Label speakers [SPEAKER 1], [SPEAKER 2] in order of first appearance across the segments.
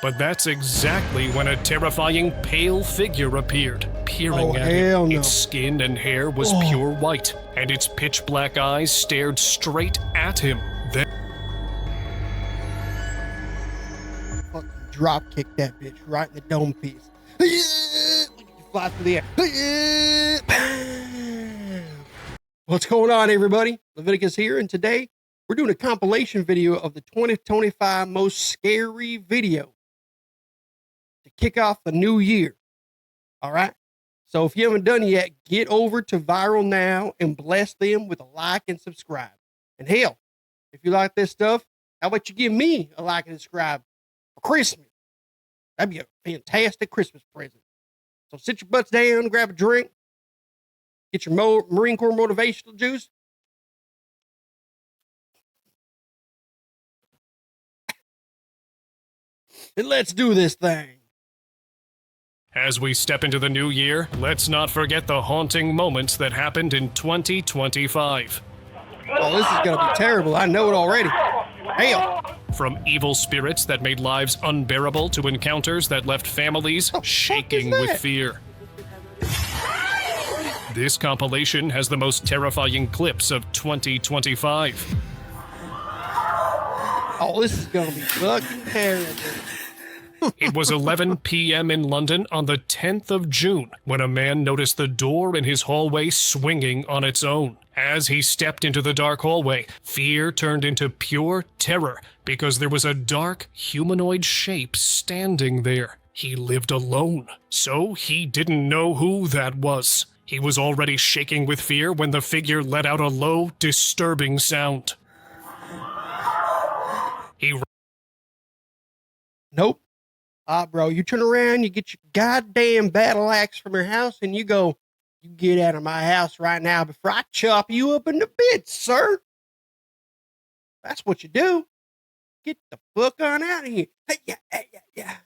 [SPEAKER 1] But that's exactly when a terrifying pale figure appeared, peering at him.
[SPEAKER 2] Hell no.
[SPEAKER 1] Its skin and hair was pure white, and its pitch-black eyes stared straight at him. Then
[SPEAKER 2] Fucking drop kick that bitch right in the dome piece. Fly through the air. What's going on, everybody? Leviticus here, and today we're doing a compilation video of the 2025 most scary video to kick off the new year. All right. So if you haven't done it yet, get over to VIRALNOW and bless them with a like and subscribe. And hell, if you like this stuff, how about you give me a like and subscribe for Christmas? That'd be a fantastic Christmas present. So sit your butts down, grab a drink, get your Marine Corps motivational juice. And let's do this thing.
[SPEAKER 1] as we step into the new year, let's not forget the haunting moments that happened in 2025.
[SPEAKER 2] Oh, this is going to be terrible. I know it already. Hell.
[SPEAKER 1] From evil spirits that made lives unbearable to encounters that left families shaking with fear. This compilation has the most terrifying clips of 2025.
[SPEAKER 2] Oh, this is going to be fucking terrible.
[SPEAKER 1] It was 11 p.m. in London on the 10th of June when a man noticed the door in his hallway swinging on its own. As he stepped into the dark hallway, fear turned into pure terror because there was a dark, humanoid shape standing there. He lived alone, so he didn't know who that was. He was already shaking with fear when the figure let out a low, disturbing sound.
[SPEAKER 2] Nope. Bro, you turn around, you get your goddamn battle axe from your house, and you go, you get out of my house right now before I chop you up into bits, sir. That's what you do. Get the fuck on out of here. Yeah.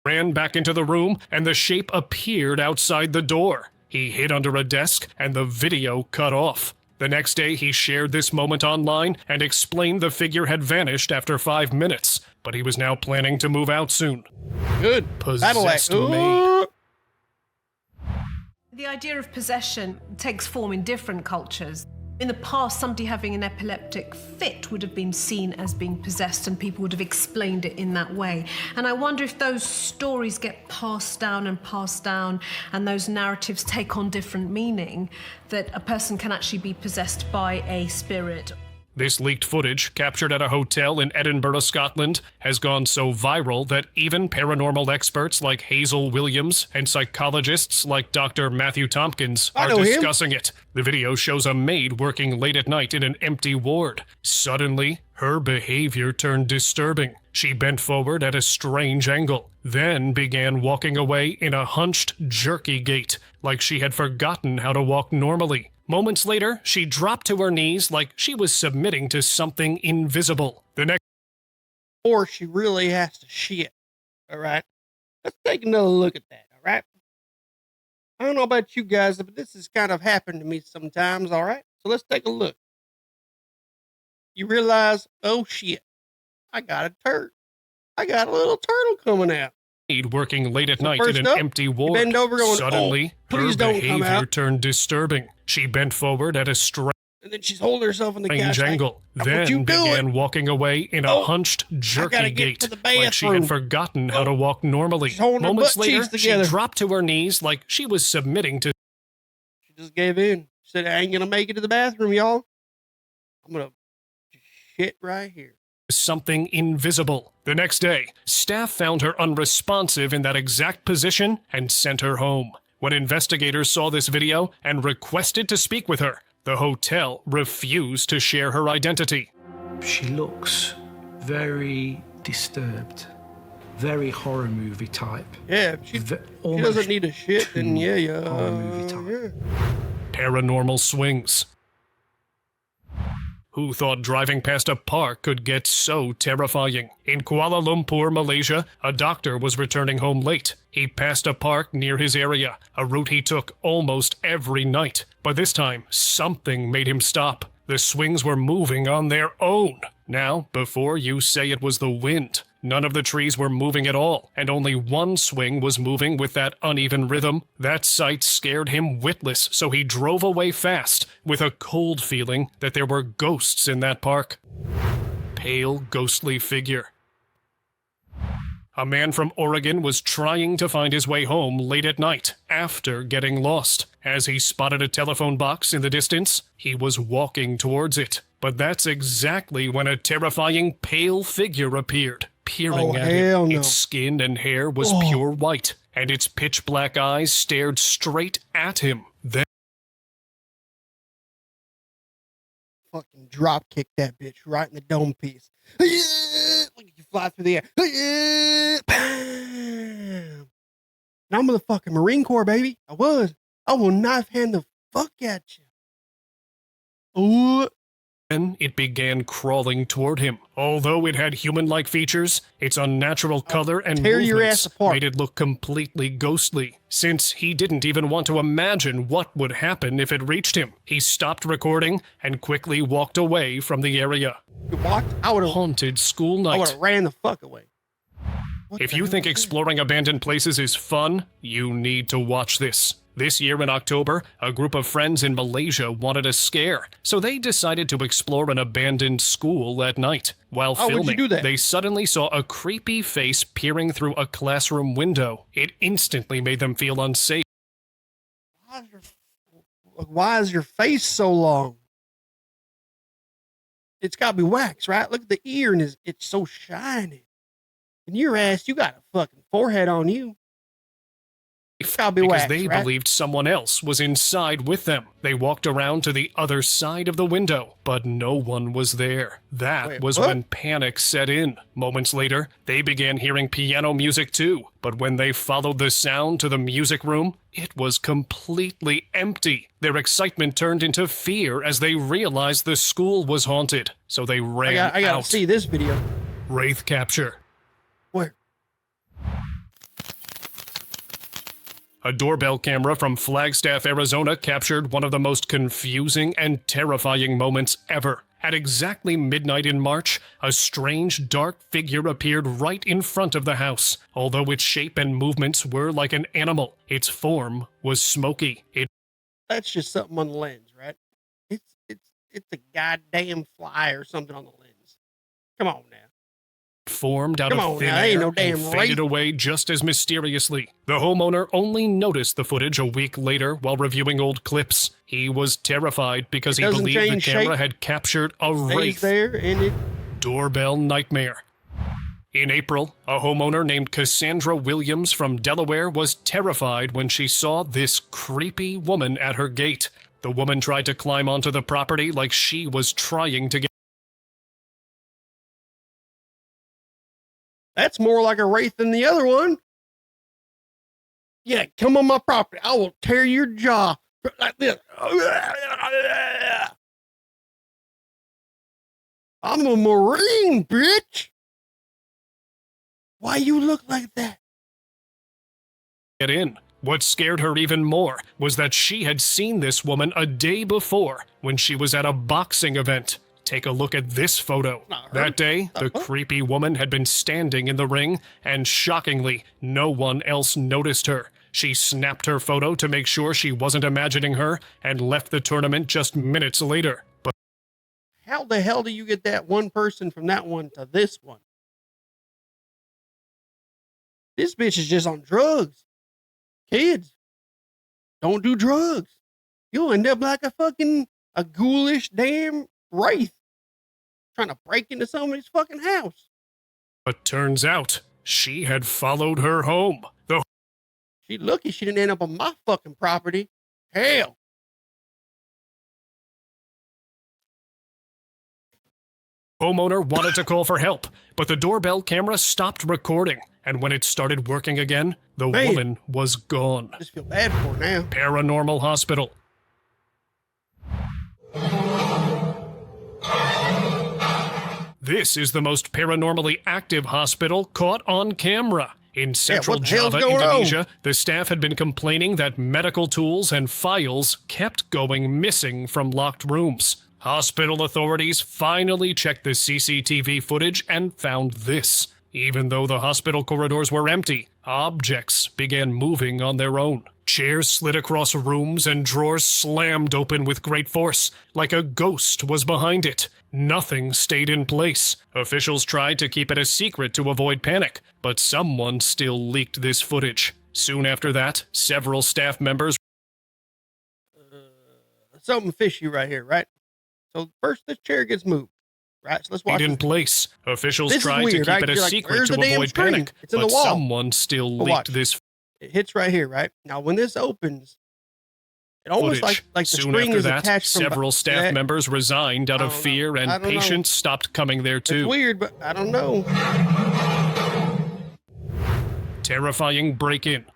[SPEAKER 1] Ran back into the room, and the shape appeared outside the door. He hid under a desk, and the video cut off. The next day, he shared this moment online and explained the figure had vanished after 5 minutes, but he was now planning to move out soon.
[SPEAKER 2] Good.
[SPEAKER 1] Possessed maid.
[SPEAKER 3] The idea of possession takes form in different cultures. In the past, somebody having an epileptic fit would have been seen as being possessed, and people would have explained it in that way. And I wonder if those stories get passed down, and those narratives take on different meaning, that a person can actually be possessed by a spirit.
[SPEAKER 1] This leaked footage, captured at a hotel in Edinburgh, Scotland, has gone so viral that even paranormal experts like Hazel Williams and psychologists like Dr. Matthew Tompkins are discussing it. The video shows a maid working late at night in an empty ward. Suddenly, her behavior turned disturbing. She bent forward at a strange angle, then began walking away in a hunched, jerky gait, like she had forgotten how to walk normally. Moments later, she dropped to her knees like she was submitting to something invisible. The next,
[SPEAKER 2] or she really has to shit. All right. Let's take another look at that. All right. I don't know about you guys, but this has kind of happened to me sometimes. All right. So let's take a look. You realize, oh shit, I got a turd. I got a little turtle coming out.
[SPEAKER 1] Working late at night in an empty ward.
[SPEAKER 2] Bend over going,
[SPEAKER 1] Suddenly, her behavior turned disturbing. She bent forward at a strange
[SPEAKER 2] and then she's holding herself in the couch
[SPEAKER 1] angle, then began walking away in a hunched, jerky gait, like she had forgotten how to walk normally. Moments later, she dropped to her knees like she was submitting to...
[SPEAKER 2] She just gave in. She said, I ain't gonna make it to the bathroom, y'all. I'm gonna shit right here.
[SPEAKER 1] Something invisible. The next day, staff found her unresponsive in that exact position and sent her home. When investigators saw this video and requested to speak with her, the hotel refused to share her identity.
[SPEAKER 4] She looks very disturbed, very horror movie type.
[SPEAKER 2] Yeah, she doesn't need a shit, then
[SPEAKER 4] horror movie type.
[SPEAKER 1] Paranormal swings. Who thought driving past a park could get so terrifying? In Kuala Lumpur, Malaysia, a doctor was returning home late. He passed a park near his area, a route he took almost every night. But this time, something made him stop. The swings were moving on their own. Now, before you say it was the wind, None of the trees were moving at all, and only one swing was moving with that uneven rhythm. That sight scared him witless, so he drove away fast, with a cold feeling that there were ghosts in that park. Pale, ghostly figure. A man from Oregon was trying to find his way home late at night after getting lost. As he spotted a telephone box in the distance, he was walking towards it. But that's exactly when a terrifying pale figure appeared, peering at him.
[SPEAKER 2] No.
[SPEAKER 1] Its skin and hair was pure white, and its pitch black eyes stared straight at him. Then
[SPEAKER 2] fucking drop kick that bitch right in the dome piece. Like you fly through the air. Bam! And I'm in the fucking Marine Corps, baby. I will knife hand the fuck at you. Ooh.
[SPEAKER 1] Then it began crawling toward him. Although it had human-like features, its unnatural color and
[SPEAKER 2] tear your
[SPEAKER 1] movements
[SPEAKER 2] ass apart.
[SPEAKER 1] made it look completely ghostly. Since he didn't even want to imagine what would happen if it reached him, he stopped recording and quickly walked away from the area.
[SPEAKER 2] You walked? I would have.
[SPEAKER 1] Haunted school
[SPEAKER 2] I would
[SPEAKER 1] night.
[SPEAKER 2] have ran the fuck away. What
[SPEAKER 1] If
[SPEAKER 2] the
[SPEAKER 1] you
[SPEAKER 2] hell
[SPEAKER 1] think
[SPEAKER 2] was that?
[SPEAKER 1] exploring abandoned places is fun, you need to watch this. This year in October, a group of friends in Malaysia wanted a scare, so they decided to explore an abandoned school at night. While
[SPEAKER 2] How would you
[SPEAKER 1] filming,
[SPEAKER 2] do that?
[SPEAKER 1] they suddenly saw a creepy face peering through a classroom window. It instantly made them feel unsafe.
[SPEAKER 2] Why is your face so long? It's got to be wax, right? Look at the ear, and it's so shiny. And your ass, you got a fucking forehead on you. It's got to be
[SPEAKER 1] Because
[SPEAKER 2] wax,
[SPEAKER 1] they
[SPEAKER 2] right?
[SPEAKER 1] believed someone else was inside with them. They walked around to the other side of the window, but no one was there. That
[SPEAKER 2] Wait,
[SPEAKER 1] was
[SPEAKER 2] what?
[SPEAKER 1] when panic set in. Moments later, they began hearing piano music too, but when they followed the sound to the music room, it was completely empty. Their excitement turned into fear as they realized the school was haunted, so they ran
[SPEAKER 2] I gotta
[SPEAKER 1] out.
[SPEAKER 2] see this video.
[SPEAKER 1] Wraith capture.
[SPEAKER 2] Where?
[SPEAKER 1] A doorbell camera from Flagstaff, Arizona captured one of the most confusing and terrifying moments ever. At exactly midnight in March, a strange, dark figure appeared right in front of the house. Although its shape and movements were like an animal, its form was smoky. It
[SPEAKER 2] That's just something on the lens, right? It's a goddamn fly or something on the lens. Come on now.
[SPEAKER 1] formed out
[SPEAKER 2] Come
[SPEAKER 1] of
[SPEAKER 2] on
[SPEAKER 1] thin
[SPEAKER 2] now, ain't
[SPEAKER 1] air
[SPEAKER 2] no
[SPEAKER 1] and
[SPEAKER 2] damn
[SPEAKER 1] faded
[SPEAKER 2] wraith.
[SPEAKER 1] away just as mysteriously. The homeowner only noticed the footage a week later while reviewing old clips. He was terrified because he
[SPEAKER 2] doesn't
[SPEAKER 1] believed the
[SPEAKER 2] change
[SPEAKER 1] camera
[SPEAKER 2] shape.
[SPEAKER 1] had captured a
[SPEAKER 2] Stays
[SPEAKER 1] wraith.
[SPEAKER 2] there, and it
[SPEAKER 1] Doorbell nightmare. In April, a homeowner named Cassandra Williams from Delaware was terrified when she saw this creepy woman at her gate. The woman tried to climb onto the property like she was trying to get.
[SPEAKER 2] that's more like a wraith than the other one. Yeah, come on my property. I will tear your jaw like this. I'm a Marine, bitch. Why you look like that?
[SPEAKER 1] Get in. What scared her even more was that she had seen this woman a day before when she was at a boxing event. Take a look at this photo.
[SPEAKER 2] Not her.
[SPEAKER 1] That day, the creepy woman had been standing in the ring, and shockingly, no one else noticed her. She snapped her photo to make sure she wasn't imagining her and left the tournament just minutes later. But
[SPEAKER 2] How the hell do you get that one person from that one to this one? This bitch is just on drugs. Kids, don't do drugs. You'll end up like a ghoulish damn wraith trying to break into somebody's fucking house.
[SPEAKER 1] But turns out, she had followed her home. The
[SPEAKER 2] She lucky she didn't end up on my fucking property. Hell.
[SPEAKER 1] homeowner wanted to call for help, but the doorbell camera stopped recording, and when it started working again, the
[SPEAKER 2] Man.
[SPEAKER 1] woman was gone.
[SPEAKER 2] I just feel bad for her now.
[SPEAKER 1] Paranormal hospital. This is the most paranormally active hospital caught on camera. In central
[SPEAKER 2] what the hell's
[SPEAKER 1] Java,
[SPEAKER 2] going on?
[SPEAKER 1] Indonesia, the staff had been complaining that medical tools and files kept going missing from locked rooms. Hospital authorities finally checked the CCTV footage and found this. Even though the hospital corridors were empty, objects began moving on their own. Chairs slid across rooms and drawers slammed open with great force, like a ghost was behind it. Nothing stayed in place. Officials tried to keep it a secret to avoid panic, but someone still leaked this footage. Soon after that, several staff members
[SPEAKER 2] Something fishy right here, right? So first this chair gets moved, right? So let's watch
[SPEAKER 1] in
[SPEAKER 2] this.
[SPEAKER 1] place. Officials
[SPEAKER 2] This is
[SPEAKER 1] tried
[SPEAKER 2] weird,
[SPEAKER 1] to keep
[SPEAKER 2] right?
[SPEAKER 1] it a
[SPEAKER 2] You're like,
[SPEAKER 1] secret
[SPEAKER 2] "Where's
[SPEAKER 1] to
[SPEAKER 2] the damn
[SPEAKER 1] avoid
[SPEAKER 2] screen?
[SPEAKER 1] panic,
[SPEAKER 2] It's in the
[SPEAKER 1] but
[SPEAKER 2] wall."
[SPEAKER 1] someone still
[SPEAKER 2] But
[SPEAKER 1] leaked
[SPEAKER 2] watch.
[SPEAKER 1] this
[SPEAKER 2] It hits right here, right? Now when this opens, it almost
[SPEAKER 1] footage.
[SPEAKER 2] like the
[SPEAKER 1] Soon
[SPEAKER 2] string
[SPEAKER 1] after
[SPEAKER 2] is
[SPEAKER 1] that,
[SPEAKER 2] attached from
[SPEAKER 1] several staff
[SPEAKER 2] that.
[SPEAKER 1] members resigned out
[SPEAKER 2] I
[SPEAKER 1] of
[SPEAKER 2] don't know.
[SPEAKER 1] fear,
[SPEAKER 2] I
[SPEAKER 1] and
[SPEAKER 2] don't know.
[SPEAKER 1] patients stopped coming there
[SPEAKER 2] It's
[SPEAKER 1] too.
[SPEAKER 2] weird, but I don't know.
[SPEAKER 1] Terrifying break-in.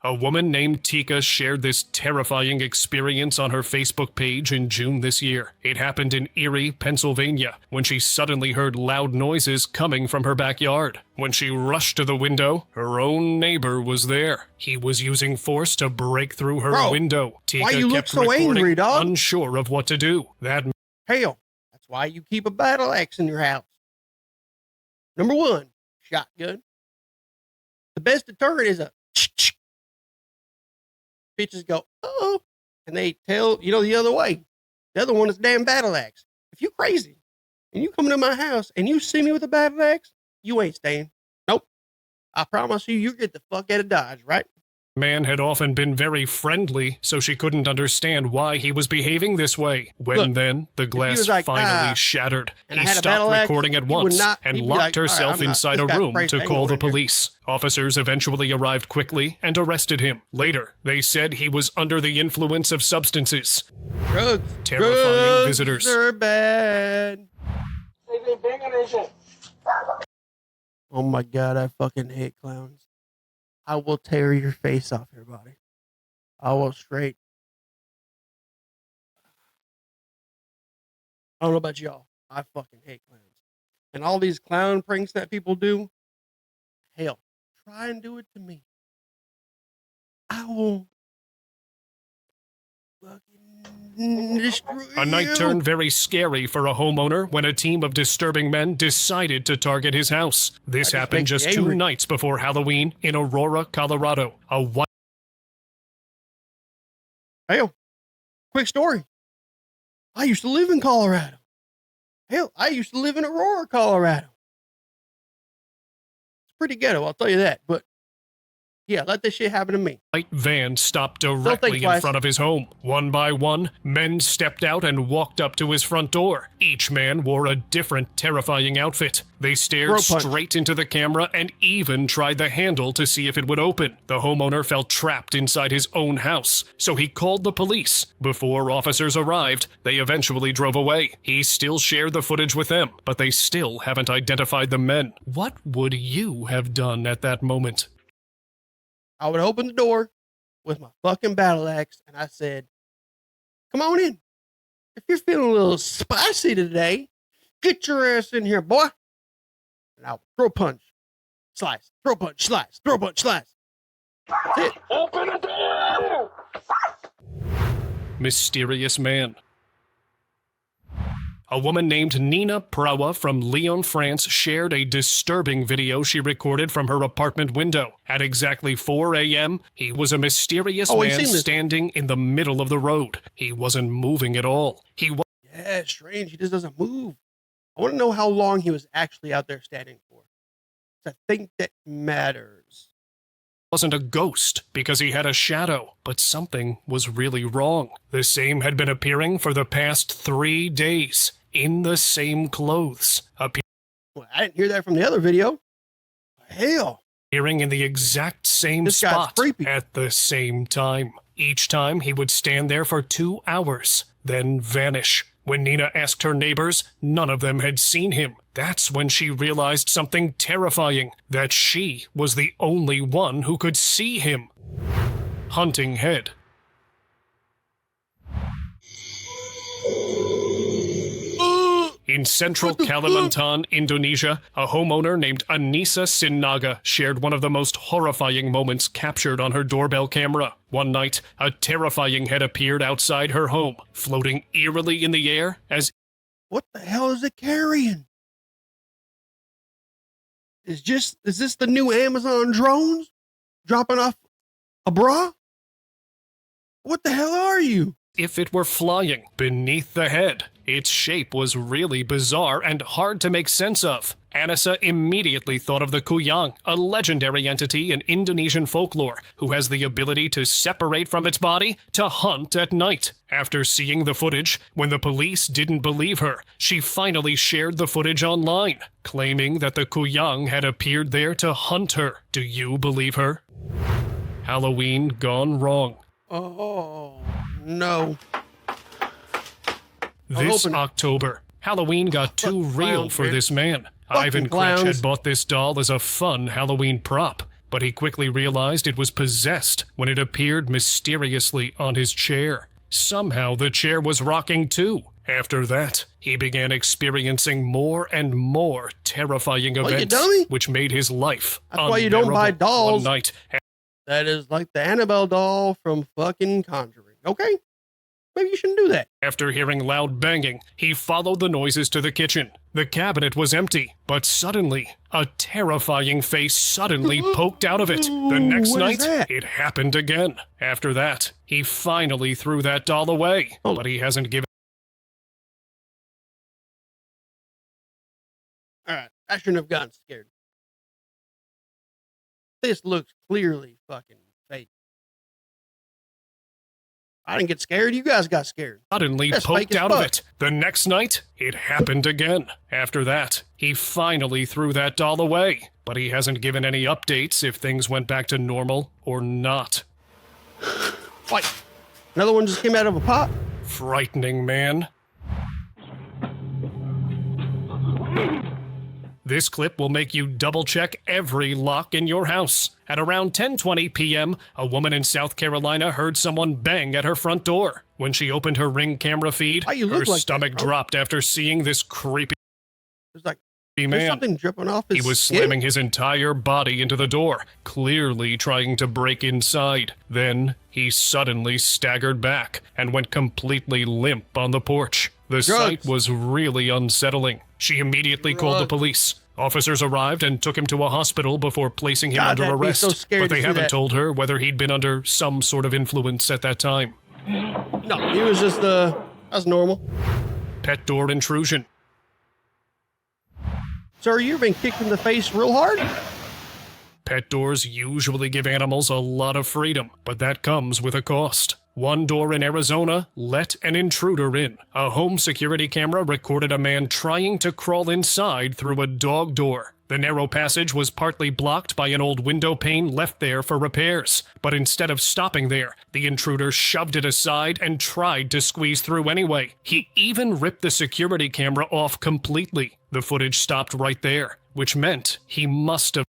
[SPEAKER 1] A woman named Tika shared this terrifying experience on her Facebook page in June this year. It happened in Erie, Pennsylvania, when she suddenly heard loud noises coming from her backyard. When she rushed to the window, her own neighbor was there. He was using force to break through her
[SPEAKER 2] Bro,
[SPEAKER 1] window. Tika
[SPEAKER 2] why you look
[SPEAKER 1] kept
[SPEAKER 2] so
[SPEAKER 1] recording,
[SPEAKER 2] angry, dog?
[SPEAKER 1] unsure of what to do. That
[SPEAKER 2] Hell, that's why you keep a battle axe in your house. Number one, shotgun. The best deterrent is a bitches go, oh, and they tell, the other way. The other one is damn battle axe. If you crazy and you come into my house and you see me with a battle axe, you ain't staying. Nope. I promise you get the fuck out of Dodge, right?
[SPEAKER 1] man had often been very friendly, so she couldn't understand why he was behaving this way. When then the glass
[SPEAKER 2] was like,
[SPEAKER 1] finally shattered,
[SPEAKER 2] and I
[SPEAKER 1] he
[SPEAKER 2] had a
[SPEAKER 1] stopped
[SPEAKER 2] battle axe,
[SPEAKER 1] recording at
[SPEAKER 2] he would
[SPEAKER 1] once
[SPEAKER 2] not-
[SPEAKER 1] and
[SPEAKER 2] he'd be
[SPEAKER 1] locked
[SPEAKER 2] like, "All right,
[SPEAKER 1] herself
[SPEAKER 2] I'm not-
[SPEAKER 1] inside
[SPEAKER 2] this
[SPEAKER 1] a
[SPEAKER 2] guy's
[SPEAKER 1] room
[SPEAKER 2] crazy.
[SPEAKER 1] to
[SPEAKER 2] I ain't
[SPEAKER 1] call
[SPEAKER 2] going
[SPEAKER 1] the
[SPEAKER 2] in here."
[SPEAKER 1] police. Officers eventually arrived quickly and arrested him. Later, they said he was under the influence of substances.
[SPEAKER 2] Drugs.
[SPEAKER 1] Terrifying
[SPEAKER 2] Drugs
[SPEAKER 1] visitors.
[SPEAKER 2] are bad. Oh my God, I fucking hate clowns. I will tear your face off, everybody. I will straight. I don't know about y'all. I fucking hate clowns. And all these clown pranks that people do, hell, try and do it to me. I will fucking destroy
[SPEAKER 1] A night
[SPEAKER 2] you.
[SPEAKER 1] turned very scary for a homeowner when a team of disturbing men decided to target his house. This
[SPEAKER 2] That just
[SPEAKER 1] happened
[SPEAKER 2] makes me
[SPEAKER 1] just 2
[SPEAKER 2] angry.
[SPEAKER 1] nights before Halloween in Aurora, Colorado.
[SPEAKER 2] Hell, quick story. I used to live in Colorado. Hell, I used to live in Aurora, Colorado. It's pretty ghetto, I'll tell you that. But yeah, let this shit happen to me.
[SPEAKER 1] white van stopped directly in
[SPEAKER 2] twice.
[SPEAKER 1] front of his home. One by one, men stepped out and walked up to his front door. Each man wore a different terrifying outfit. They stared
[SPEAKER 2] Throat punch.
[SPEAKER 1] straight into the camera and even tried the handle to see if it would open. The homeowner felt trapped inside his own house, so he called the police. Before officers arrived, they eventually drove away. He still shared the footage with them, but they still haven't identified the men. What would you have done at that moment?
[SPEAKER 2] I would open the door with my fucking battle axe and I said, come on in. If you're feeling a little spicy today, get your ass in here, boy. And I would throw punch, slice, throw punch, slice, throw punch, slice. That's it.
[SPEAKER 5] Open the door!
[SPEAKER 1] Mysterious man. A woman named Nina Prawa from Lyon, France shared a disturbing video she recorded from her apartment window. At exactly 4 a.m., he was a mysterious
[SPEAKER 2] I've
[SPEAKER 1] man
[SPEAKER 2] seen this.
[SPEAKER 1] standing in the middle of the road. He wasn't moving at all. He
[SPEAKER 2] Yeah, strange. He just doesn't move. I want to know how long he was actually out there standing for. I think that matters.
[SPEAKER 1] wasn't a ghost because he had a shadow, but something was really wrong. The same had been appearing for the past 3 days, in the same clothes,
[SPEAKER 2] Well, I didn't hear that from the other video. Hell.
[SPEAKER 1] appearing in the exact same
[SPEAKER 2] This guy's
[SPEAKER 1] spot
[SPEAKER 2] creepy.
[SPEAKER 1] at the same time. Each time he would stand there for 2 hours, then vanish. When Nina asked her neighbors, none of them had seen him. That's when she realized something terrifying, that she was the only one who could see him. Hunting head. In central Kalimantan, Indonesia, a homeowner named Anissa Sinaga shared one of the most horrifying moments captured on her doorbell camera. One night, a terrifying head appeared outside her home, floating eerily in the air as
[SPEAKER 2] What the hell is it carrying? Is this the new Amazon drones dropping off a bra? What the hell are you?
[SPEAKER 1] If it were flying beneath the head. Its shape was really bizarre and hard to make sense of. Anissa immediately thought of the Kuyang, a legendary entity in Indonesian folklore who has the ability to separate from its body to hunt at night. After seeing the footage, when the police didn't believe her, she finally shared the footage online, claiming that the Kuyang had appeared there to hunt her. Do you believe her? Halloween gone wrong.
[SPEAKER 2] Oh, no.
[SPEAKER 1] This October, Halloween got too real for this man. Ivan
[SPEAKER 2] clowns.
[SPEAKER 1] Kretsch had bought this doll as a fun Halloween prop, but he quickly realized it was possessed when it appeared mysteriously on his chair. Somehow the chair was rocking too. After that, he began experiencing more and more terrifying
[SPEAKER 2] Well, you
[SPEAKER 1] events,
[SPEAKER 2] dummy.
[SPEAKER 1] which made his life
[SPEAKER 2] That's why you don't buy
[SPEAKER 1] unbearable.
[SPEAKER 2] dolls.
[SPEAKER 1] One night,
[SPEAKER 2] That is like the Annabelle doll from fucking Conjuring. Okay? Maybe you shouldn't do that.
[SPEAKER 1] after hearing loud banging, he followed the noises to the kitchen. The cabinet was empty, but suddenly, a terrifying face suddenly poked out of it. The next
[SPEAKER 2] What is
[SPEAKER 1] night,
[SPEAKER 2] that?
[SPEAKER 1] it happened again. After that, he finally threw that doll away,
[SPEAKER 2] Oh.
[SPEAKER 1] but he hasn't given
[SPEAKER 2] All right. I shouldn't have gotten scared. This looks clearly fucking fake. I didn't get scared. You guys got scared.
[SPEAKER 1] suddenly
[SPEAKER 2] That's fake
[SPEAKER 1] poked
[SPEAKER 2] as
[SPEAKER 1] out of
[SPEAKER 2] fuck.
[SPEAKER 1] it. The next night, it happened again. After that, he finally threw that doll away, but he hasn't given any updates if things went back to normal or not.
[SPEAKER 2] Like, another one just came out of a pot.
[SPEAKER 1] Frightening, man. This clip will make you double-check every lock in your house. At around 10:20 p.m., a woman in South Carolina heard someone bang at her front door. When she opened her Ring camera feed,
[SPEAKER 2] Why you
[SPEAKER 1] her
[SPEAKER 2] look like
[SPEAKER 1] stomach
[SPEAKER 2] that, bro?
[SPEAKER 1] dropped after seeing this creepy
[SPEAKER 2] There's like, there's
[SPEAKER 1] man.
[SPEAKER 2] something dripping off his
[SPEAKER 1] He was
[SPEAKER 2] skin.
[SPEAKER 1] slamming his entire body into the door, clearly trying to break inside. Then, he suddenly staggered back and went completely limp on the porch. The sight was really unsettling. She immediately called the police. Officers arrived and took him to a hospital before placing him
[SPEAKER 2] God,
[SPEAKER 1] under
[SPEAKER 2] that'd be
[SPEAKER 1] arrest.
[SPEAKER 2] so scary
[SPEAKER 1] But
[SPEAKER 2] to
[SPEAKER 1] they
[SPEAKER 2] see
[SPEAKER 1] haven't
[SPEAKER 2] that.
[SPEAKER 1] told her whether he'd been under some sort of influence at that time.
[SPEAKER 2] No, he was just, that's normal.
[SPEAKER 1] Pet door intrusion.
[SPEAKER 2] Sir, you've been kicked in the face real hard?
[SPEAKER 1] Pet doors usually give animals a lot of freedom, but that comes with a cost. One door in Arizona let an intruder in. A home security camera recorded a man trying to crawl inside through a dog door. The narrow passage was partly blocked by an old window pane left there for repairs. But instead of stopping there, the intruder shoved it aside and tried to squeeze through anyway. He even ripped the security camera off completely. The footage stopped right there, which meant he must have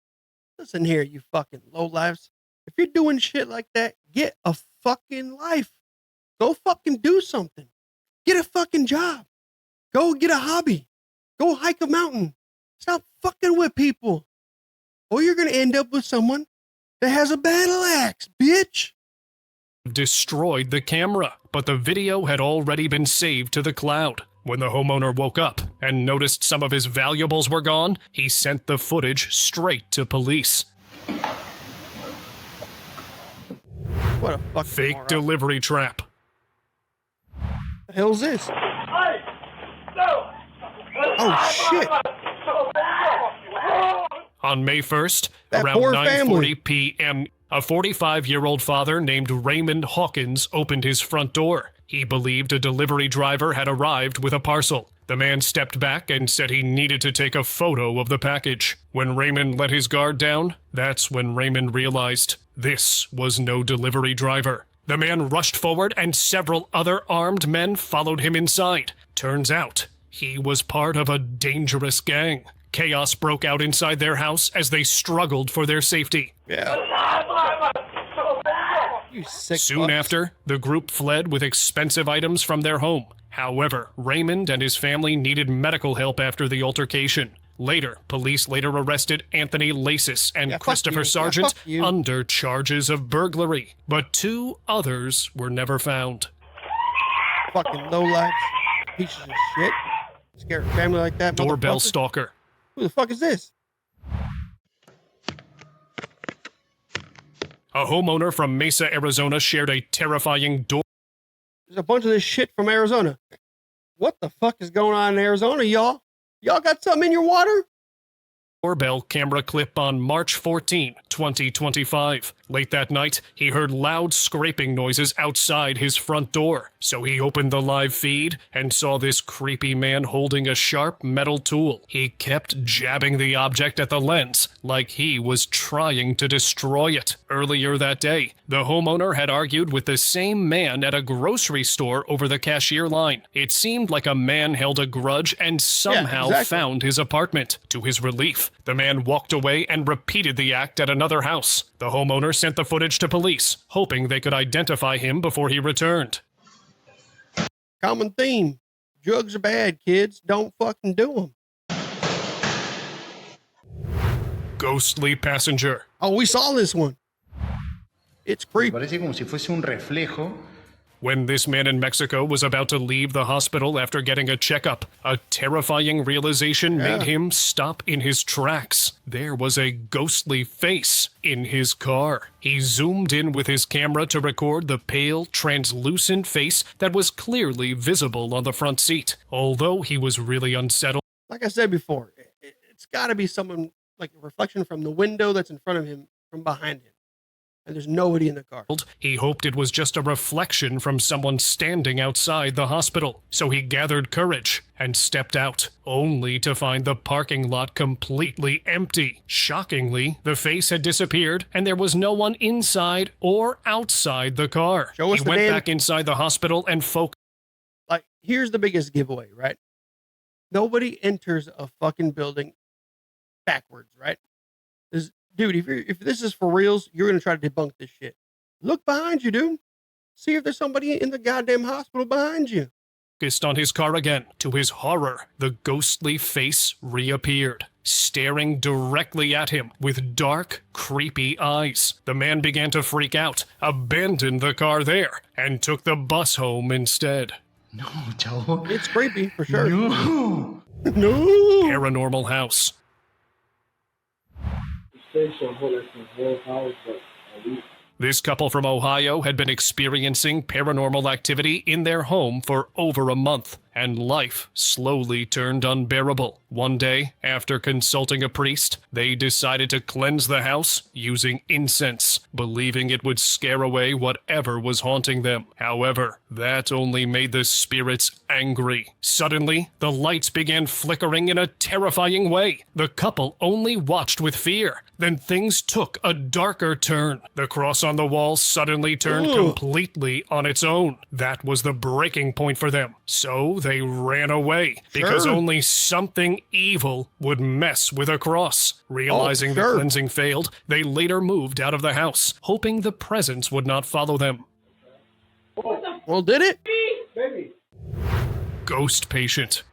[SPEAKER 2] Listen here, you fucking lowlifes. If you're doing shit like that, get a fucking life. Go fucking do something. Get a fucking job. Go get a hobby. Go hike a mountain. Stop fucking with people. Or you're going to end up with someone that has a battle axe, bitch.
[SPEAKER 1] destroyed the camera, but the video had already been saved to the cloud. When the homeowner woke up and noticed some of his valuables were gone, he sent the footage straight to police.
[SPEAKER 2] What a fucking
[SPEAKER 1] Fake
[SPEAKER 2] moron.
[SPEAKER 1] delivery trap.
[SPEAKER 2] The hell's this? Oh, shit.
[SPEAKER 1] On May 1st,
[SPEAKER 2] That
[SPEAKER 1] around
[SPEAKER 2] poor
[SPEAKER 1] 9:40 p.m., a 45-year-old father named Raymond Hawkins opened his front door. He believed a delivery driver had arrived with a parcel. The man stepped back and said he needed to take a photo of the package. When Raymond let his guard down, that's when Raymond realized this was no delivery driver. The man rushed forward and several other armed men followed him inside. Turns out, he was part of a dangerous gang. Chaos broke out inside their house as they struggled for their safety.
[SPEAKER 2] Yeah. You sick
[SPEAKER 1] Soon
[SPEAKER 2] fucks.
[SPEAKER 1] after, the group fled with expensive items from their home. However, Raymond and his family needed medical help after the altercation. Later, police arrested Anthony Lasis and
[SPEAKER 2] Yeah, fuck
[SPEAKER 1] Christopher
[SPEAKER 2] you.
[SPEAKER 1] Sargent
[SPEAKER 2] Yeah, fuck you.
[SPEAKER 1] under charges of burglary, but 2 others were never found.
[SPEAKER 2] Fucking lowlifes. Pieces of shit. Scare a family like that.
[SPEAKER 1] Doorbell
[SPEAKER 2] motherfucker.
[SPEAKER 1] stalker.
[SPEAKER 2] Who the fuck is this?
[SPEAKER 1] A homeowner from Mesa, Arizona shared a terrifying
[SPEAKER 2] There's a bunch of this shit from Arizona. What the fuck is going on in Arizona, y'all? Y'all got something in your water?
[SPEAKER 1] doorbell camera clip on March 14, 2025. Late that night, he heard loud scraping noises outside his front door. So he opened the live feed and saw this creepy man holding a sharp metal tool. He kept jabbing the object at the lens, like he was trying to destroy it. Earlier that day, the homeowner had argued with the same man at a grocery store over the cashier line. It seemed like a man held a grudge and somehow found his apartment. To his relief, the man walked away and repeated the act at another house. The homeowner sent the footage to police, hoping they could identify him before he returned.
[SPEAKER 2] Common theme. Drugs are bad, kids. Don't fucking do them.
[SPEAKER 1] Ghostly passenger.
[SPEAKER 2] Oh, we saw this one. It's creepy.
[SPEAKER 6] Parece como si fuese un reflejo.
[SPEAKER 1] When this man in Mexico was about to leave the hospital after getting a checkup, a terrifying realization made him stop in his tracks. There was a ghostly face in his car. He zoomed in with his camera to record the pale, translucent face that was clearly visible on the front seat. Although he was really unsettled,
[SPEAKER 2] Like I said before, it's got to be someone, like a reflection from the window that's in front of him from behind him. And there's nobody in the car.
[SPEAKER 1] he hoped it was just a reflection from someone standing outside the hospital. So he gathered courage and stepped out, only to find the parking lot completely empty. Shockingly, the face had disappeared and there was no one inside or outside the car.
[SPEAKER 2] Show us
[SPEAKER 1] He
[SPEAKER 2] the
[SPEAKER 1] went
[SPEAKER 2] damn-
[SPEAKER 1] back inside the hospital and focused.
[SPEAKER 2] Like, here's the biggest giveaway, right? Nobody enters a fucking building backwards, right? Dude, if this is for reals, you're going to try to debunk this shit. Look behind you, dude. See if there's somebody in the goddamn hospital behind you.
[SPEAKER 1] On his car again. To his horror, the ghostly face reappeared, staring directly at him with dark, creepy eyes. The man began to freak out, abandoned the car there, and took the bus home instead.
[SPEAKER 6] No, chavo.
[SPEAKER 2] It's creepy, for sure.
[SPEAKER 6] No.
[SPEAKER 2] No.
[SPEAKER 1] Paranormal house. This couple from Ohio had been experiencing paranormal activity in their home for over a month, and life slowly turned unbearable. One day, after consulting a priest, they decided to cleanse the house using incense, believing it would scare away whatever was haunting them. However, that only made the spirits angry. Suddenly, the lights began flickering in a terrifying way. The couple only watched with fear. Then things took a darker turn. The cross on the wall suddenly turned completely on its own. That was the breaking point for them. So they ran away because only something evil would mess with a cross. Realizing the cleansing failed, they later moved out of the house, hoping the presence would not follow them.
[SPEAKER 2] Well, did it?
[SPEAKER 1] Ghost patient.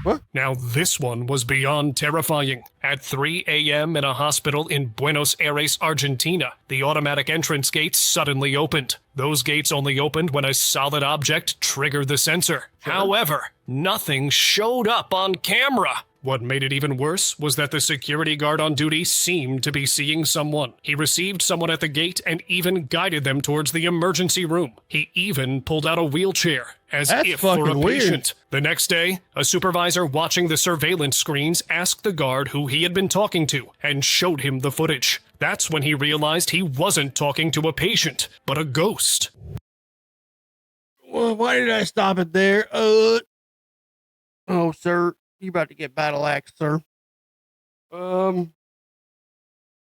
[SPEAKER 2] What?
[SPEAKER 1] Now this one was beyond terrifying. At 3 a.m. in a hospital in Buenos Aires, Argentina, the automatic entrance gates suddenly opened. Those gates only opened when a solid object triggered the sensor. However, nothing showed up on camera. What made it even worse was that the security guard on duty seemed to be seeing someone. He received someone at the gate and even guided them towards the emergency room. He even pulled out a wheelchair, as
[SPEAKER 2] That's
[SPEAKER 1] if for a
[SPEAKER 2] fucking weird.
[SPEAKER 1] patient. The next day, a supervisor watching the surveillance screens asked the guard who he had been talking to and showed him the footage. That's when he realized he wasn't talking to a patient, but a ghost.
[SPEAKER 2] Well, why did I stop it there? Oh, sir, you about to get battle axed, sir. I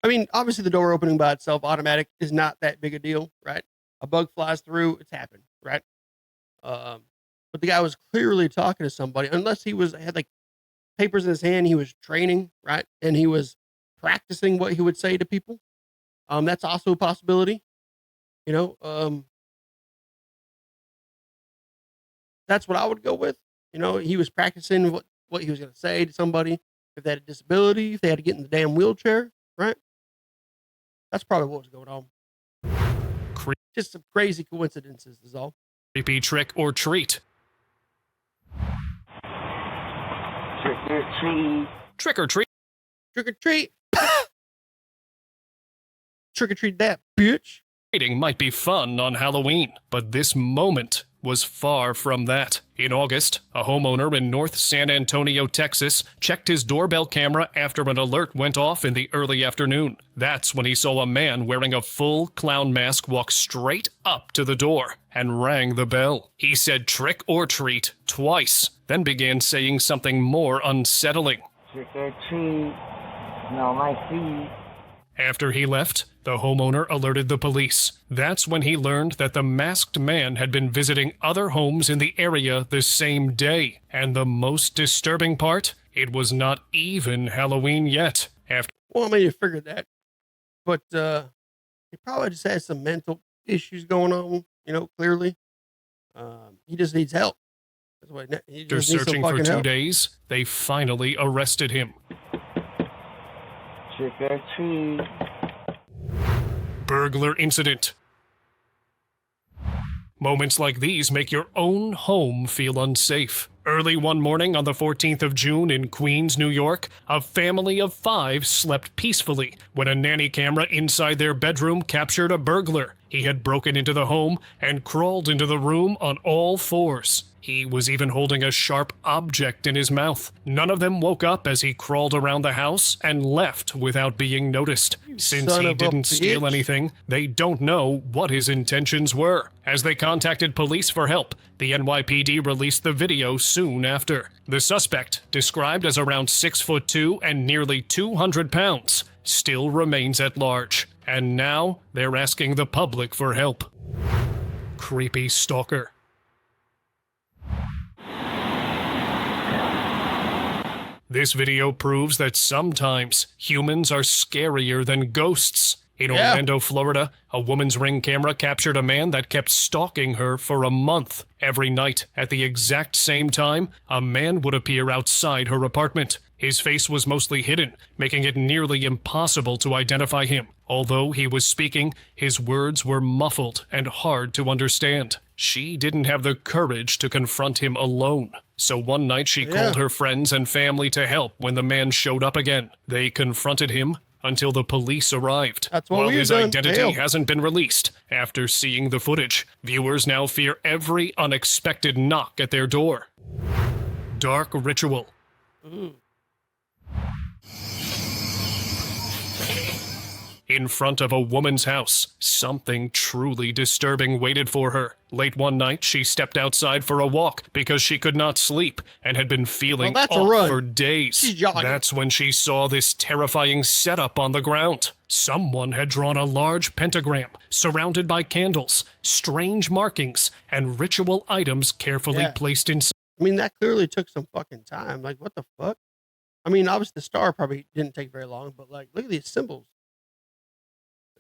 [SPEAKER 2] mean, obviously the door opening by itself, automatic, is not that big a deal, right? A bug flies through, it's happened, right? But the guy was clearly talking to somebody, unless he had like papers in his hand, he was training, right? And he was practicing what he would say to people. That's also a possibility, you know. That's what I would go with. You know, he was practicing what he was going to say to somebody, if they had a disability, if they had to get in the damn wheelchair, right? That's probably what was going on. Just some crazy coincidences is all.
[SPEAKER 1] Creepy trick or treat.
[SPEAKER 5] Trick or treat.
[SPEAKER 1] Trick or treat.
[SPEAKER 2] Trick or treat. trick-or-treat that, bitch.
[SPEAKER 1] Waiting might be fun on Halloween, but this moment was far from that. In August, a homeowner in North San Antonio, Texas, checked his doorbell camera after an alert went off in the early afternoon. That's when he saw a man wearing a full clown mask walk straight up to the door and rang the bell. He said trick or treat twice, then began saying something more unsettling.
[SPEAKER 5] Trick or treat. Smell my feet.
[SPEAKER 1] After he left, the homeowner alerted the police. That's when he learned that the masked man had been visiting other homes in the area the same day. And the most disturbing part, it was not even Halloween yet.
[SPEAKER 2] Well, I mean, you figured that. But he probably just has some mental issues going on, you know, clearly. He just needs help. That's what he
[SPEAKER 1] After
[SPEAKER 2] just needs some
[SPEAKER 1] searching for
[SPEAKER 2] fucking
[SPEAKER 1] 2
[SPEAKER 2] help.
[SPEAKER 1] days, they finally arrested him.
[SPEAKER 5] Trick or treat.
[SPEAKER 1] Burglar incident. Moments like these make your own home feel unsafe. Early one morning on the 14th of June in Queens, New York, a family of 5 slept peacefully when a nanny camera inside their bedroom captured a burglar. He had broken into the home and crawled into the room on all 4s. He was even holding a sharp object in his mouth. None of them woke up as he crawled around the house and left without being noticed. Since
[SPEAKER 2] son
[SPEAKER 1] he
[SPEAKER 2] of a
[SPEAKER 1] didn't steal
[SPEAKER 2] bitch.
[SPEAKER 1] anything, they don't know what his intentions were. As they contacted police for help, the NYPD released the video soon after. The suspect, described as around 6'2" and nearly 200 pounds, still remains at large. And now they're asking the public for help. Creepy stalker. This video proves that sometimes humans are scarier than ghosts. In
[SPEAKER 2] Yeah.
[SPEAKER 1] Orlando, Florida, a woman's Ring camera captured a man that kept stalking her for a month. Every night, at the exact same time, a man would appear outside her apartment. His face was mostly hidden, making it nearly impossible to identify him. Although he was speaking, his words were muffled and hard to understand. She didn't have the courage to confront him alone. So one night she called her friends and family to help when the man showed up again. They confronted him until the police arrived.
[SPEAKER 2] That's what
[SPEAKER 1] While
[SPEAKER 2] we've
[SPEAKER 1] his
[SPEAKER 2] done.
[SPEAKER 1] identity
[SPEAKER 2] Hell.
[SPEAKER 1] hasn't been released, after seeing the footage, viewers now fear every unexpected knock at their door. Dark ritual. In front of a woman's house, something truly disturbing waited for her. Late one night, she stepped outside for a walk because she could not sleep and had been feeling
[SPEAKER 2] Well, that's a
[SPEAKER 1] off
[SPEAKER 2] run.
[SPEAKER 1] for days.
[SPEAKER 2] She's jogging.
[SPEAKER 1] That's when she saw this terrifying setup on the ground. Someone had drawn a large pentagram surrounded by candles, strange markings, and ritual items carefully
[SPEAKER 2] Yeah.
[SPEAKER 1] placed inside.
[SPEAKER 2] I mean, that clearly took some fucking time. Like, what the fuck? I mean, obviously the star probably didn't take very long, but like, look at these symbols.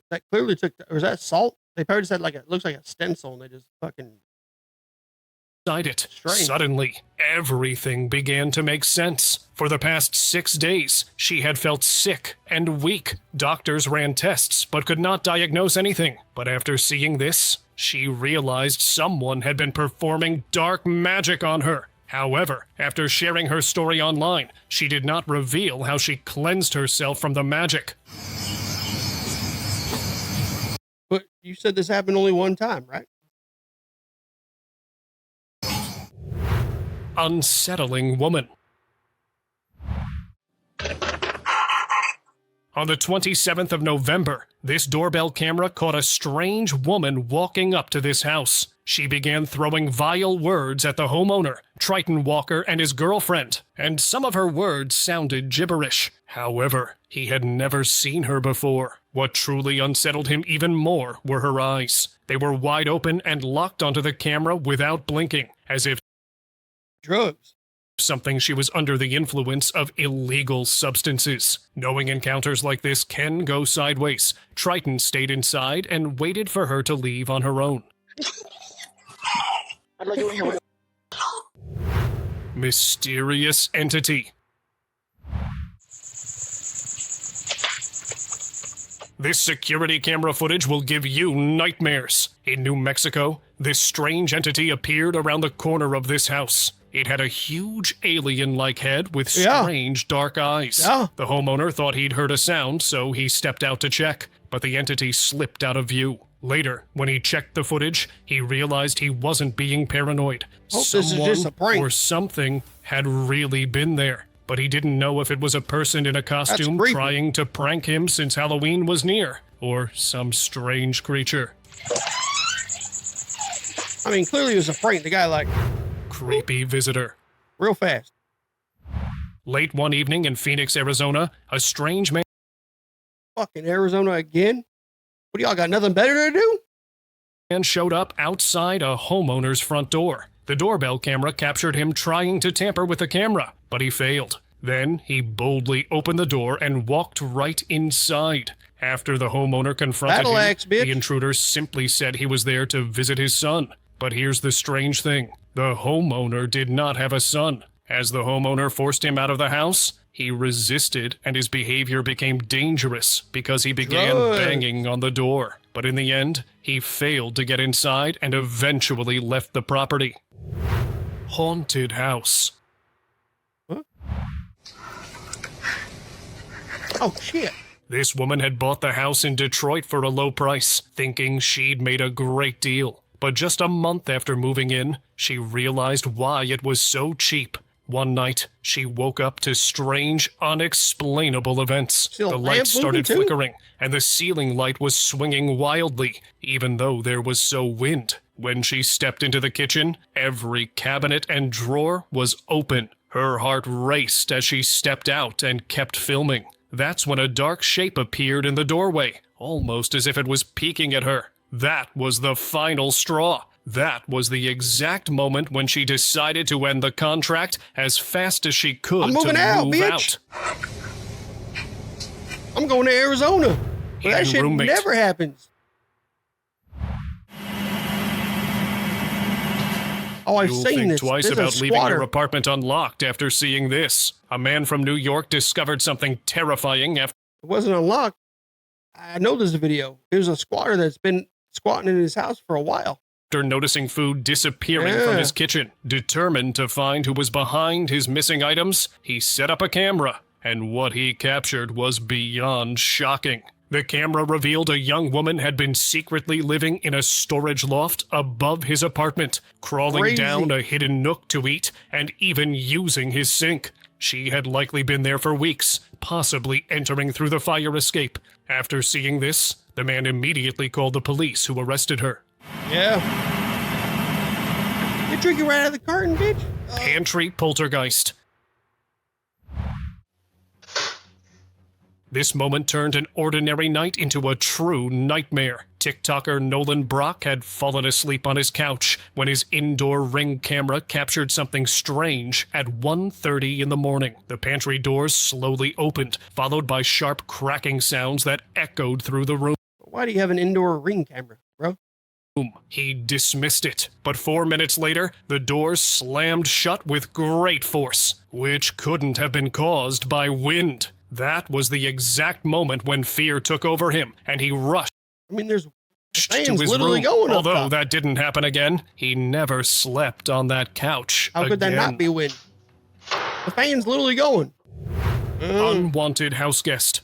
[SPEAKER 2] That clearly took, or is that salt? They probably just had like, it looks like a stencil and they just fucking,
[SPEAKER 1] It.
[SPEAKER 2] Strange.
[SPEAKER 1] Suddenly, everything began to make sense. For the past 6 days, she had felt sick and weak. Doctors ran tests but could not diagnose anything. But after seeing this, she realized someone had been performing dark magic on her. However, after sharing her story online, she did not reveal how she cleansed herself from the magic.
[SPEAKER 2] but you said this happened only one time, right?
[SPEAKER 1] Unsettling woman. On the 27th of November, this doorbell camera caught a strange woman walking up to this house. She began throwing vile words at the homeowner, Triton Walker, and his girlfriend, and some of her words sounded gibberish. However, he had never seen her before. What truly unsettled him even more were her eyes. They were wide open and locked onto the camera without blinking, as if
[SPEAKER 2] Drugs.
[SPEAKER 1] something she was under the influence of illegal substances. Knowing encounters like this can go sideways, Triton stayed inside and waited for her to leave on her own. Mysterious entity. This security camera footage will give you nightmares. In New Mexico, this strange entity appeared around the corner of this house. It had a huge alien-like head with
[SPEAKER 2] Yeah.
[SPEAKER 1] strange dark eyes.
[SPEAKER 2] Yeah.
[SPEAKER 1] The homeowner thought he'd heard a sound, so he stepped out to check. but the entity slipped out of view. Later, when he checked the footage, he realized he wasn't being paranoid.
[SPEAKER 2] This is just a prank.
[SPEAKER 1] Or something had really been there, but he didn't know if it was a person in a costume
[SPEAKER 2] creepy.
[SPEAKER 1] trying to prank him since Halloween was near, or some strange creature.
[SPEAKER 2] I mean, clearly it was a prank. The guy like,
[SPEAKER 1] Creepy visitor.
[SPEAKER 2] real fast.
[SPEAKER 1] Late one evening in Phoenix, Arizona, a strange man
[SPEAKER 2] Fucking Arizona again? What do y'all got, nothing better to do?
[SPEAKER 1] showed up outside a homeowner's front door. The doorbell camera captured him trying to tamper with the camera, but he failed. Then he boldly opened the door and walked right inside. After the homeowner confronted
[SPEAKER 2] Battle
[SPEAKER 1] him,
[SPEAKER 2] axe, bitch.
[SPEAKER 1] the intruder simply said he was there to visit his son. But here's the strange thing. The homeowner did not have a son. As the homeowner forced him out of the house, he resisted and his behavior became dangerous because he began
[SPEAKER 2] Good.
[SPEAKER 1] banging on the door. But in the end, he failed to get inside and eventually left the property. Haunted house.
[SPEAKER 2] Oh, shit.
[SPEAKER 1] This woman had bought the house in Detroit for a low price, thinking she'd made a great deal. But just a month after moving in, she realized why it was so cheap. One night, she woke up to strange, unexplainable events.
[SPEAKER 2] See the
[SPEAKER 1] The
[SPEAKER 2] lamp
[SPEAKER 1] lights started
[SPEAKER 2] moving too?
[SPEAKER 1] flickering, and the ceiling light was swinging wildly, even though there was so wind. When she stepped into the kitchen, every cabinet and drawer was open. Her heart raced as she stepped out and kept filming. That's when a dark shape appeared in the doorway, almost as if it was peeking at her. That was the final straw. That was the exact moment when she decided to end the contract as fast as she could
[SPEAKER 2] I'm moving
[SPEAKER 1] to
[SPEAKER 2] out,
[SPEAKER 1] move
[SPEAKER 2] bitch.
[SPEAKER 1] out.
[SPEAKER 2] I'm going to Arizona. Well, that
[SPEAKER 1] Hidden
[SPEAKER 2] shit
[SPEAKER 1] roommate.
[SPEAKER 2] never happens. Oh, I've
[SPEAKER 1] You'll
[SPEAKER 2] seen
[SPEAKER 1] think
[SPEAKER 2] this.
[SPEAKER 1] twice
[SPEAKER 2] There's a
[SPEAKER 1] about leaving
[SPEAKER 2] squatter.
[SPEAKER 1] your apartment unlocked after seeing this. A man from New York discovered something terrifying after
[SPEAKER 2] It wasn't unlocked. I know there's a video. There's a squatter that's been squatting in his house for a while.
[SPEAKER 1] noticing food disappearing from
[SPEAKER 2] Yeah.
[SPEAKER 1] his kitchen. Determined to find who was behind his missing items, he set up a camera, and what he captured was beyond shocking. The camera revealed a young woman had been secretly living in a storage loft above his apartment, crawling
[SPEAKER 2] Crazy.
[SPEAKER 1] down a hidden nook to eat, and even using his sink. She had likely been there for weeks, possibly entering through the fire escape. After seeing this, the man immediately called the police, who arrested her.
[SPEAKER 2] Yeah. You're drinking right out of the carton, bitch.
[SPEAKER 1] Pantry poltergeist. This moment turned an ordinary night into a true nightmare. TikToker Nolan Brock had fallen asleep on his couch when his indoor Ring camera captured something strange at 1:30 in the morning. The pantry doors slowly opened, followed by sharp cracking sounds that echoed through the room.
[SPEAKER 2] Why do you have an indoor Ring camera, bro?
[SPEAKER 1] He dismissed it, but 4 minutes later, the doors slammed shut with great force, which couldn't have been caused by wind. That was the exact moment when fear took over him, and he rushed
[SPEAKER 2] I mean, there's
[SPEAKER 1] to
[SPEAKER 2] fans
[SPEAKER 1] his
[SPEAKER 2] literally
[SPEAKER 1] room.
[SPEAKER 2] going up
[SPEAKER 1] Although
[SPEAKER 2] top.
[SPEAKER 1] that didn't happen again, he never slept on that couch
[SPEAKER 2] How could that
[SPEAKER 1] again.
[SPEAKER 2] not be wind? The fan's literally going.
[SPEAKER 1] Unwanted house guest.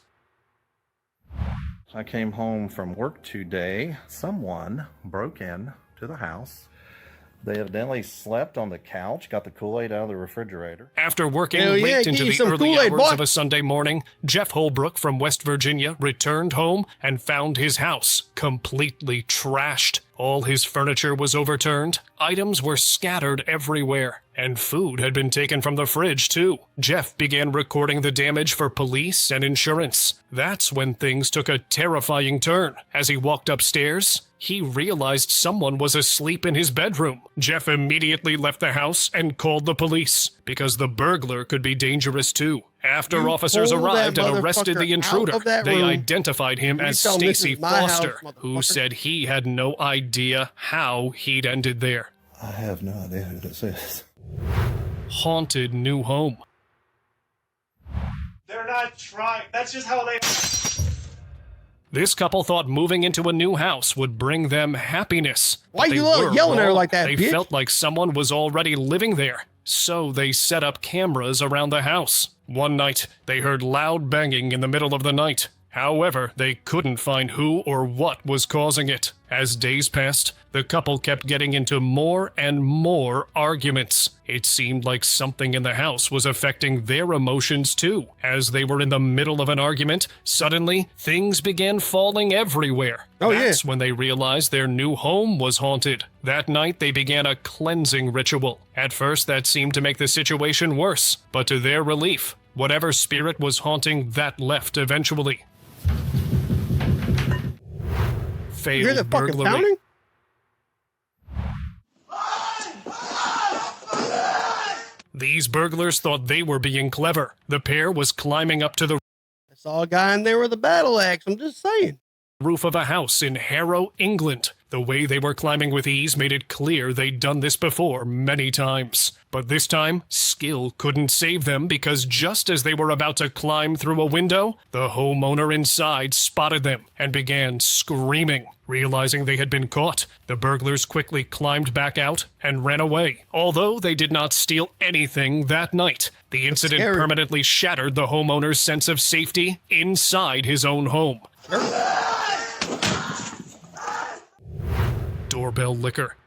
[SPEAKER 7] I came home from work today. Someone broke in to the house. They evidently slept on the couch, got the Kool-Aid out of the refrigerator.
[SPEAKER 1] After working
[SPEAKER 2] Hell yeah,
[SPEAKER 1] late
[SPEAKER 2] get
[SPEAKER 1] into
[SPEAKER 2] you
[SPEAKER 1] the
[SPEAKER 2] some
[SPEAKER 1] early
[SPEAKER 2] Kool-Aid,
[SPEAKER 1] hours
[SPEAKER 2] boy.
[SPEAKER 1] of a Sunday morning, Jeff Holbrook from West Virginia returned home and found his house completely trashed. All his furniture was overturned, items were scattered everywhere, and food had been taken from the fridge too. Jeff began recording the damage for police and insurance. That's when things took a terrifying turn. As he walked upstairs, he realized someone was asleep in his bedroom. Jeff immediately left the house and called the police, because the burglar could be dangerous too. After
[SPEAKER 2] You
[SPEAKER 1] officers
[SPEAKER 2] pulled that
[SPEAKER 1] arrived and arrested
[SPEAKER 2] motherfucker
[SPEAKER 1] the intruder,
[SPEAKER 2] out of that
[SPEAKER 1] they
[SPEAKER 2] room.
[SPEAKER 1] identified him
[SPEAKER 2] You
[SPEAKER 1] as
[SPEAKER 2] tell 'em this
[SPEAKER 1] Stacy
[SPEAKER 2] is my house,
[SPEAKER 1] Foster, who
[SPEAKER 2] motherfucker.
[SPEAKER 1] said he had no idea how he'd ended there.
[SPEAKER 7] I have no idea who this is.
[SPEAKER 1] Haunted new home.
[SPEAKER 8] They're not trying. That's just how they.
[SPEAKER 1] This couple thought moving into a new house would bring them happiness.
[SPEAKER 2] Why
[SPEAKER 1] but
[SPEAKER 2] you
[SPEAKER 1] they were
[SPEAKER 2] yelling at her
[SPEAKER 1] wrong.
[SPEAKER 2] like that,
[SPEAKER 1] They
[SPEAKER 2] bitch?
[SPEAKER 1] felt like someone was already living there, so they set up cameras around the house. One night, they heard loud banging in the middle of the night. However, they couldn't find who or what was causing it. As days passed, the couple kept getting into more and more arguments. It seemed like something in the house was affecting their emotions too. As they were in the middle of an argument, suddenly things began falling everywhere. That's when they realized their new home was haunted. That night, they began a cleansing ritual. At first, that seemed to make the situation worse, but to their relief, whatever spirit was haunting that left eventually.
[SPEAKER 2] You hear the fucking
[SPEAKER 1] burglary.
[SPEAKER 2] pounding?
[SPEAKER 1] These burglars thought they were being clever. The pair was climbing up to the
[SPEAKER 2] I saw a guy in there with a battle axe. I'm just saying.
[SPEAKER 1] roof of a house in Harrow, England. The way they were climbing with ease made it clear they'd done this before many times. But this time, skill couldn't save them because just as they were about to climb through a window, the homeowner inside spotted them and began screaming. Realizing they had been caught, the burglars quickly climbed back out and ran away. Although they did not steal anything that night, the incident permanently shattered the homeowner's sense of safety inside his own home. Doorbell liquor.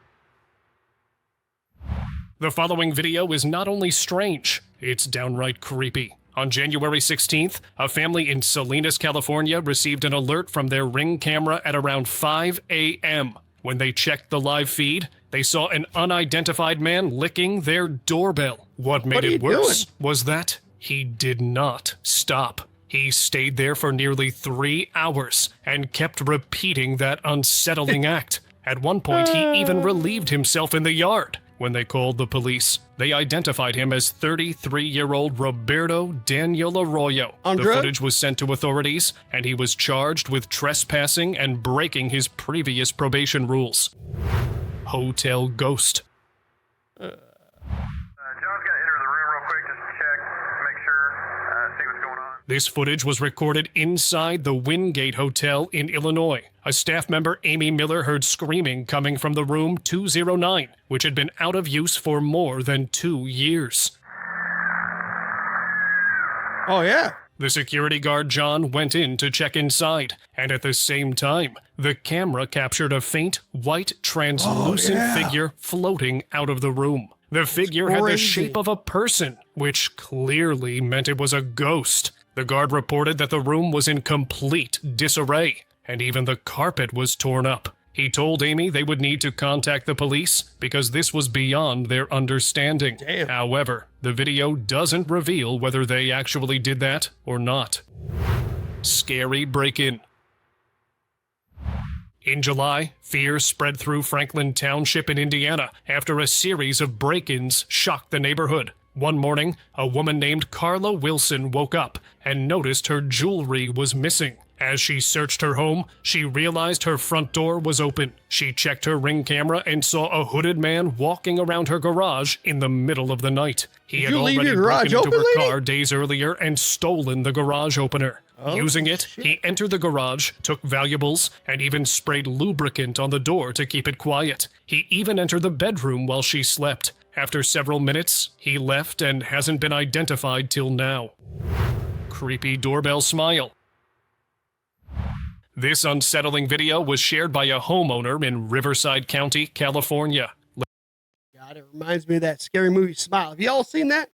[SPEAKER 1] The following video is not only strange, it's downright creepy. On January 16th, a family in Salinas, California received an alert from their Ring camera at around 5 a.m. When they checked the live feed, they saw an unidentified man licking their doorbell. What made it worse was that he did not stop. He stayed there for nearly 3 hours and kept repeating that unsettling act. At one point, he even relieved himself in the yard. When they called the police, they identified him as 33-year-old Roberto Daniel Arroyo. The footage was sent to authorities, and he was charged with trespassing and breaking his previous probation rules. Hotel ghost.
[SPEAKER 9] John's gonna enter the room real quick just to check, make sure, see what's going on.
[SPEAKER 1] This footage was recorded inside the Wingate Hotel in Illinois. A staff member, Amy Miller, heard screaming coming from the room 209, which had been out of use for more than 2 years.
[SPEAKER 2] Oh, yeah.
[SPEAKER 1] The security guard, John, went in to check inside, and at the same time, the camera captured a faint, white, translucent figure floating out of the room. The figure had the shape of a person, which clearly meant it was a ghost. The guard reported that the room was in complete disarray, and even the carpet was torn up. He told Amy they would need to contact the police because this was beyond their understanding. However, the video doesn't reveal whether they actually did that or not. Scary break-in. In July, fear spread through Franklin Township in Indiana after a series of break-ins shocked the neighborhood. One morning, a woman named Carla Wilson woke up and noticed her jewelry was missing. As she searched her home, she realized her front door was open. She checked her Ring camera and saw a hooded man walking around her garage in the middle of the night. He had already broken into her car days earlier and stolen the garage opener. Using it, he entered the garage, took valuables, and even sprayed lubricant on the door to keep it quiet. He even entered the bedroom while she slept. After several minutes, he left and hasn't been identified till now. Creepy doorbell smile. This unsettling video was shared by a homeowner in Riverside County, California.
[SPEAKER 2] God, it reminds me of that scary movie Smile. Have y'all seen that?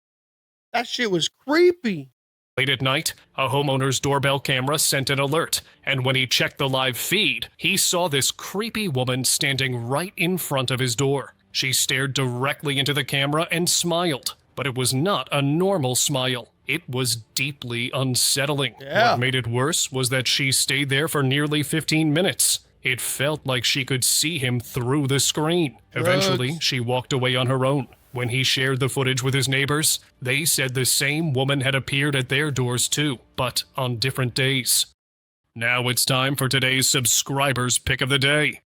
[SPEAKER 2] That shit was creepy.
[SPEAKER 1] Late at night, a homeowner's doorbell camera sent an alert, and when he checked the live feed, he saw this creepy woman standing right in front of his door. She stared directly into the camera and smiled, but it was not a normal smile. It was deeply unsettling. What made it worse was that she stayed there for nearly 15 minutes. It felt like she could see him through the screen. Eventually, she walked away on her own. When he shared the footage with his neighbors, they said the same woman had appeared at their doors too, but on different days. Now it's time for today's subscribers' pick of the day.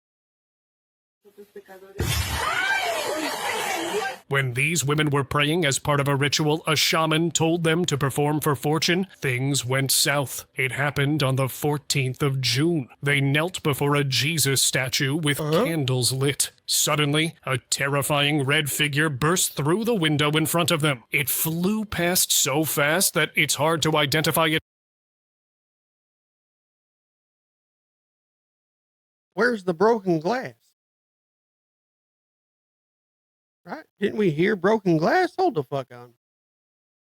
[SPEAKER 1] When these women were praying as part of a ritual a shaman told them to perform for fortune, things went south. It happened on the 14th of June. They knelt before a Jesus statue with candles lit. Suddenly, a terrifying red figure burst through the window in front of them. It flew past so fast that it's hard to identify it
[SPEAKER 2] Where's the broken glass? Right? Didn't we hear broken glass? Hold the fuck on.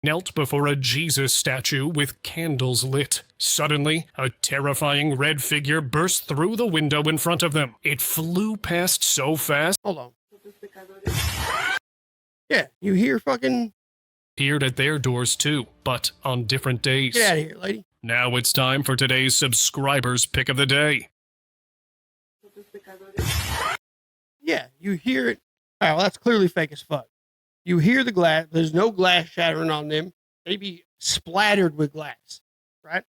[SPEAKER 1] Knelt before a Jesus statue with candles lit. Suddenly, a terrifying red figure burst through the window in front of them. It flew past so fast.
[SPEAKER 2] Hold on. Yeah, you hear fucking...
[SPEAKER 1] Appeared at their doors too, but on different days.
[SPEAKER 2] Get out of here, lady.
[SPEAKER 1] Now it's time for today's subscribers' pick of the day.
[SPEAKER 2] Yeah, you hear it. All right, well, that's clearly fake as fuck. You hear the glass. There's no glass shattering on them. They be splattered with glass, right?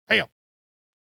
[SPEAKER 2] Hell,